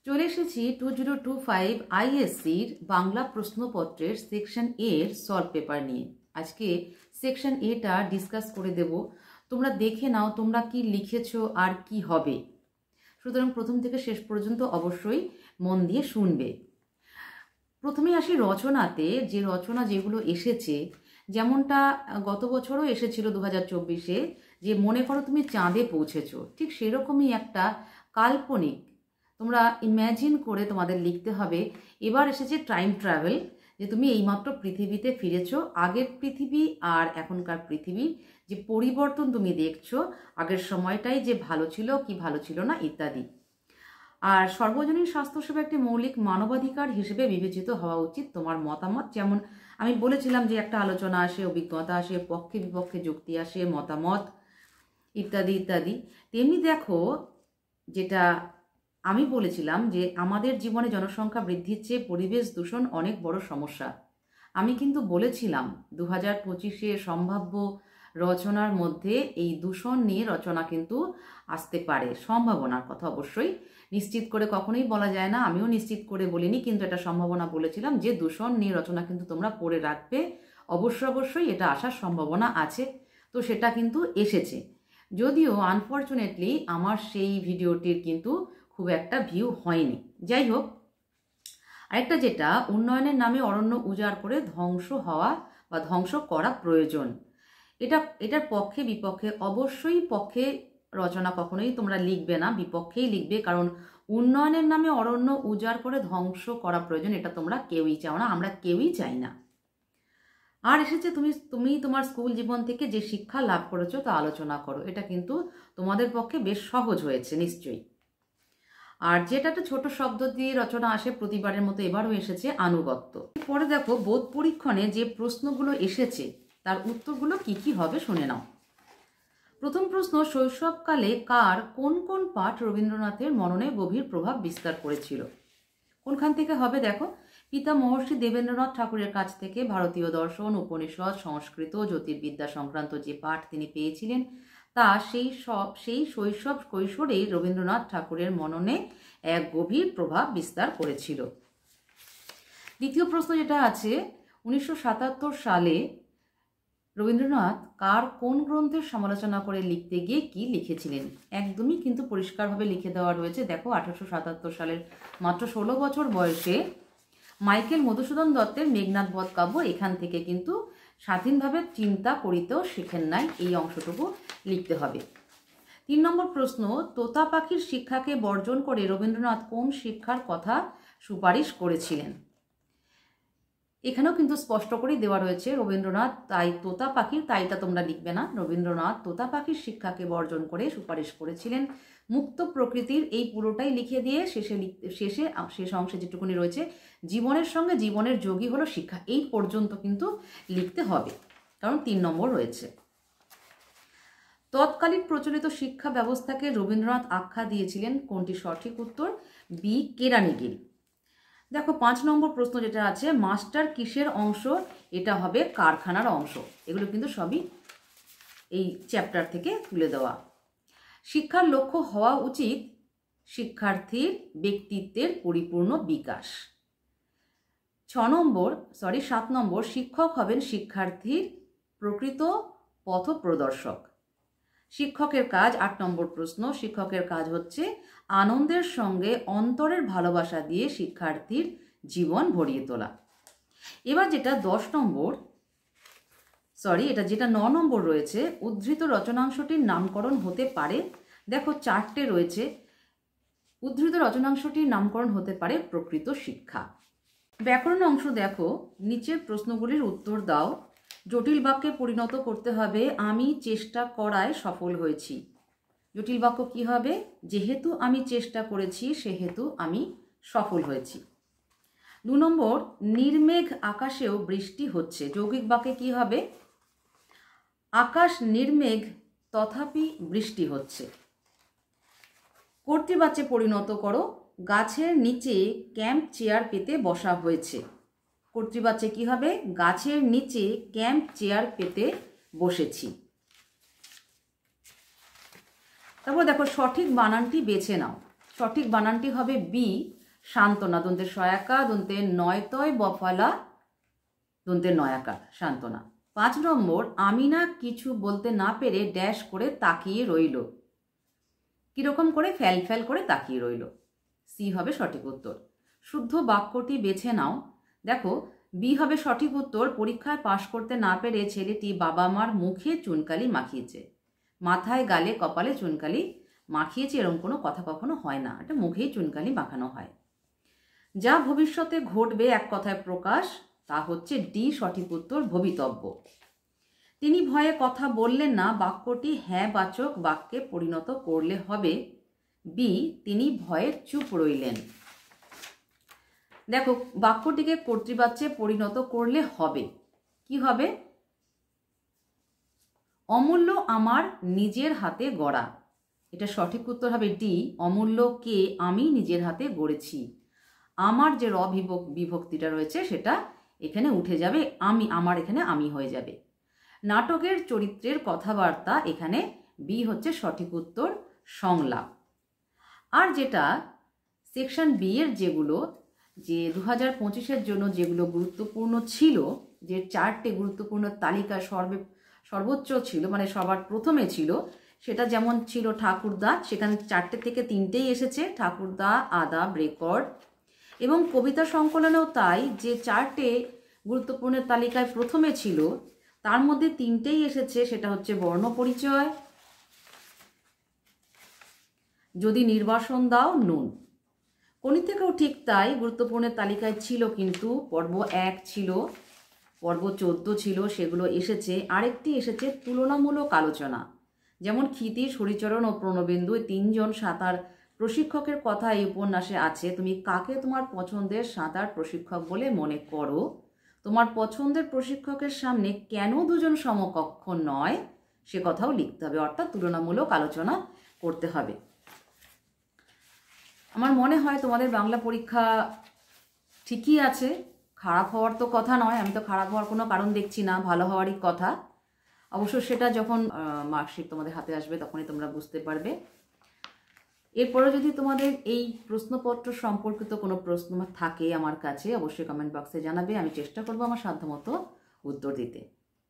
চলে এসেছি 2025 আইএসসির বাংলা প্রশ্নপত্রের সেকশন এ এর সলভ পেপার নিয়ে। আজকে সেকশন এটা ডিসকাস করে দেব। তোমরা দেখে নাও তোমরা কি লিখেছো আর কি হবে। সুতরাং প্রথম থেকে শেষ পর্যন্ত অবশ্যই মন দিয়ে শুনবে। প্রথমে আসি রচনাতে। যে রচনা যেগুলো এসেছে, যেমনটা গত বছরও এসেছিল 2024-এ, যে মনে করো তুমি চাঁদে পৌঁছেছো, ঠিক সেরকমই একটা কাল্পনিক তোমরা ইম্যাজিন করে তোমাদের লিখতে হবে। এবার এসেছে টাইম ট্রাভেল, যে তুমি এইমাত্র পৃথিবীতে ফিরেছো। আগের পৃথিবী আর এখনকার পৃথিবীর যে পরিবর্তন তুমি দেখছো, আগের সময়টাই যে ভালো ছিল কি ভালো ছিল না ইত্যাদি। আর সর্বজনীন স্বাস্থ্যসেবা একটি মৌলিক মানবাধিকার হিসেবে বিবেচিত হওয়া উচিত। তোমার মতামত, যেমন আমি বলেছিলাম যে একটা আলোচনা আসে, অভিজ্ঞতা আসে, পক্ষে বিপক্ষে যুক্তি আসে, মতামত ইত্যাদি ইত্যাদি। তেমনি দেখো, যেটা আমি বলেছিলাম যে আমাদের জীবনে জনসংখ্যা বৃদ্ধির চেয়ে পরিবেশ দূষণ অনেক বড় সমস্যা। আমি কিন্তু বলেছিলাম 2025-এ সম্ভাব্য রচনার মধ্যে এই দূষণ নিয়ে রচনা কিন্তু আসতে পারে। সম্ভাবনার কথা অবশ্যই নিশ্চিত করে কখনোই বলা যায় না, আমিও নিশ্চিত করে বলিনি, কিন্তু এটা সম্ভাবনা বলেছিলাম যে দূষণ নিয়ে রচনা কিন্তু তোমরা পড়ে রাখবে। অবশ্যই এটা আসার সম্ভাবনা আছে। তো সেটা কিন্তু এসেছে, যদিও আনফর্চুনেটলি আমার সেই ভিডিওটির কিন্তু খুব একটা ভিউ হয়নি। যাই হোক, আরেকটা যেটা উন্নয়নের নামে অরণ্য উজাড় করে ধ্বংস হওয়া বা ধ্বংস করা প্রয়োজন, এটার পক্ষে বিপক্ষে অবশ্যই পক্ষে রচনা কখনোই তোমরা লিখবে না, বিপক্ষেই লিখবে। কারণ উন্নয়নের নামে অরণ্য উজাড় করে ধ্বংস করা প্রয়োজন, এটা তোমরা কেউই চাও না, আমরা কেউই চাই না। আর এসেছে তুমি তোমার স্কুল জীবন থেকে যে শিক্ষা লাভ করেছো তা আলোচনা করো। এটা কিন্তু তোমাদের পক্ষে বেশ সহজ হয়েছে নিশ্চয়ই। আর যেটা একটা ছোট শব্দ দিয়ে রচনা আসে প্রতিবারের মতো, এবারও এসেছে আনুগত্য। পরে দেখো বোধ পরীক্ষণে যে প্রশ্নগুলো এসেছে তার উত্তরগুলো কি কি হবে শুনে নাও। প্রথম প্রশ্ন, শৈশবকালে কার কোন কোন পাঠ রবীন্দ্রনাথের মননে গভীর প্রভাব বিস্তার করেছিল? কোনখান থেকে হবে দেখো, পিতা মহর্ষি দেবেন্দ্রনাথ ঠাকুরের কাছ থেকে ভারতীয় দর্শন, উপনিষদ, সংস্কৃত, জ্যোতির্বিদ্যা সংক্রান্ত যে পাঠ তিনি পেয়েছিলেন তা সেই শৈশব কৈশোরেই রবীন্দ্রনাথ ঠাকুরের মননে এক গভীর প্রভাব বিস্তার করেছিল। দ্বিতীয় প্রশ্ন যেটা আছে, 1977 সালে রবীন্দ্রনাথ কার কোন গ্রন্থের সমালোচনা করে লিখতে গিয়ে কি লিখেছিলেন? একদমই কিন্তু পরিষ্কারভাবে লিখে দেওয়া রয়েছে। দেখো, 1877 সালের মাত্র 16 বছর বয়সে মাইকেল মধুসূদন দত্তের মেঘনাদ বধ কাব্য, এখান থেকে কিন্তু স্বাধীনভাবে চিন্তা করিতেও শেখেন নাই, এই অংশটুকু লিখতে হবে। 3 নম্বর প্রশ্ন, তোতা পাখির শিক্ষাকে বর্জন করে রবীন্দ্রনাথ কোন শিক্ষার কথা সুপারিশ করেছিলেন? এখানেও কিন্তু স্পষ্ট করেই দেওয়া রয়েছে রবীন্দ্রনাথ তোতা পাখির, তাইটা তোমরা লিখবে না। রবীন্দ্রনাথ তোতা পাখির শিক্ষাকে বর্জন করে সুপারিশ করেছিলেন মুক্ত প্রকৃতির, এই পুরোটাই লিখে দিয়ে শেষ অংশে যেটুকুনি রয়েছে, জীবনের সঙ্গে জীবনের যোগী হলো শিক্ষা, এই পর্যন্ত কিন্তু লিখতে হবে, কারণ 3 নম্বর রয়েছে। তৎকালীন প্রচলিত শিক্ষা ব্যবস্থাকে রবীন্দ্রনাথ আখ্যা দিয়েছিলেন কোনটি? সঠিক উত্তর বি, কেরানিগিরি। দেখো 5 নম্বর প্রশ্ন যেটা আছে, মাস্টার কিসের অংশ? এটা হবে কারখানার অংশ। এগুলো কিন্তু সবই এই চ্যাপ্টার থেকে তুলে দেওয়া। শিক্ষার লক্ষ্য হওয়া উচিত শিক্ষার্থীর ব্যক্তিত্বের পরিপূর্ণ বিকাশ। 7 নম্বর, শিক্ষক হবেন শিক্ষার্থীর প্রকৃত পথ প্রদর্শক। শিক্ষকের কাজ 8 নম্বর প্রশ্ন, শিক্ষকের কাজ হচ্ছে আনন্দের সঙ্গে অন্তরের ভালোবাসা দিয়ে শিক্ষার্থীর জীবন ভরিয়ে তোলা। এবার যেটা 9 নম্বর রয়েছে, উদ্ধৃত রচনাংশটির নামকরণ হতে পারে। দেখো 4টে রয়েছে। উদ্ধৃত রচনাংশটির নামকরণ হতে পারে প্রকৃত শিক্ষা। ব্যাকরণ অংশ দেখো, নিচের প্রশ্নগুলির উত্তর দাও। জটিল বাক্যে পরিণত করতে হবে, আমি চেষ্টা করায় সফল হয়েছি। জটিল বাক্য কি হবে? যেহেতু আমি চেষ্টা করেছি সেহেতু আমি সফল হয়েছি। 2 নম্বর, নির্মেঘ আকাশেও বৃষ্টি হচ্ছে। যৌগিক বাক্যে কি হবে? আকাশ নির্মেঘ তথাপি বৃষ্টি হচ্ছে। কর্তৃবাচ্যে পরিণত করো, গাছের নিচে ক্যাম্প চেয়ার পেতে বসা হয়েছে। কর্তৃবাচ্যে কি হবে? গাছের নিচে ক্যাম্প চেয়ার পেতে বসেছি। তারপর দেখো সঠিক বানানটি বেছে নাও। সঠিক বানানটি হবে বি, সান্ত্বনা, দন্তের সয়াকা, দন্তের নয়তয়, বফালা, দন্তের নয়াকার, সান্ত্বনা। 5 নম্বর, আমিনা কিছু বলতে না পেরে ড্যাশ করে তাকিয়ে রইল। কিরকম করে? ফ্যাল ফ্যাল করে তাকিয়ে রইল। সি হবে সঠিক উত্তর। শুদ্ধ বাক্যটি বেছে নাও। দেখো, বি হবে সঠিক উত্তর। পরীক্ষায় পাশ করতে না পেরে ছেলেটি বাবা মার মুখে চুনকালি মাখিয়েছে। মাথায়, গালে, কপালে চুনকালি মাখিয়েছে এরকম কোনো কথা কখনো হয় না, এটা মুখেই চুনকালি মাখানো হয়। যা ভবিষ্যতে ঘটবে এক কথায় প্রকাশ, তা হচ্ছে ডি সঠিক উত্তর, ভবিতব্য। তিনি ভয়ে কথা বললেন না, বাক্যটি হ্যাঁ বাচক বাক্যে পরিণত করলে হবে বি, তিনি ভয়ে চুপ রইলেন। দেখো, বাক্যটিকে কর্তৃবাচ্যে পরিণত করলে হবে কি হবে? অমূল্য আমার নিজের হাতে গড়া, এটা সঠিক উত্তর হবে ডি, অমূল্যকে আমি নিজের হাতে গড়েছি। আমার যে বিভক্তিটা রয়েছে সেটা এখানে উঠে যাবে, আমি, আমার এখানে আমি হয়ে যাবে। নাটকের চরিত্রের কথাবার্তা, এখানে বি হচ্ছে সঠিক উত্তর, সংলাপ। আর যেটা সেকশন বি এর যেগুলো, যে 2025-এর জন্য যেগুলো গুরুত্বপূর্ণ ছিল, যে 4টে গুরুত্বপূর্ণ তালিকা সর্বোচ্চ ছিল, মানে সবার প্রথমে ছিল, সেটা যেমন ছিল ঠাকুরদা, সেখানে 4টে থেকে 3টেই এসেছে, ঠাকুরদা, আদাব, রেকর্ড। এবং কবিতা সংকলনেও তাই, যে 4টে গুরুত্বপূর্ণ তালিকায় প্রথমে ছিল তার মধ্যে 3টেই এসেছে, সেটা হচ্ছে বর্ণপরিচয়, যদি নির্বাসন দাও, নুন। কোনি থেকেও ঠিক তাই, গুরুত্বপূর্ণ তালিকায় ছিল, কিন্তু পর্ব 1 ছিল, পর্ব 14 ছিল, সেগুলো এসেছে। আরেকটি এসেছে তুলনামূলক আলোচনা, যেমন ক্ষিতিশ, হরিচরণ ও প্রণবেন্দু, 3জন সাঁতার প্রশিক্ষকের কথা এই উপন্যাসে আছে। তুমি কাকে তোমার পছন্দের সাঁতার প্রশিক্ষক বলে মনে করো? তোমার পছন্দের প্রশিক্ষকের সামনে কেন 2জন সমকক্ষ নয়, সে কথাও লিখতে হবে, অর্থাৎ তুলনামূলক আলোচনা করতে হবে। আমার মনে হয় তোমাদের বাংলা পরীক্ষা ঠিকই আছে, খারাপ হওয়ার তো কথা নয়, আমি তো খারাপ হওয়ার কোনো কারণ দেখছি না, ভালো হওয়ারই কথা। অবশ্য সেটা যখন মার্কশিট তোমাদের হাতে আসবে তখনই তোমরা বুঝতে পারবে। এরপরে যদি তোমাদের এই প্রশ্নপত্র সম্পর্কিত কোনো প্রশ্ন থাকে আমার কাছে, অবশ্যই কমেন্ট বক্সে জানাবে, আমি চেষ্টা করবো আমার সাধ্যমতো উত্তর দিতে।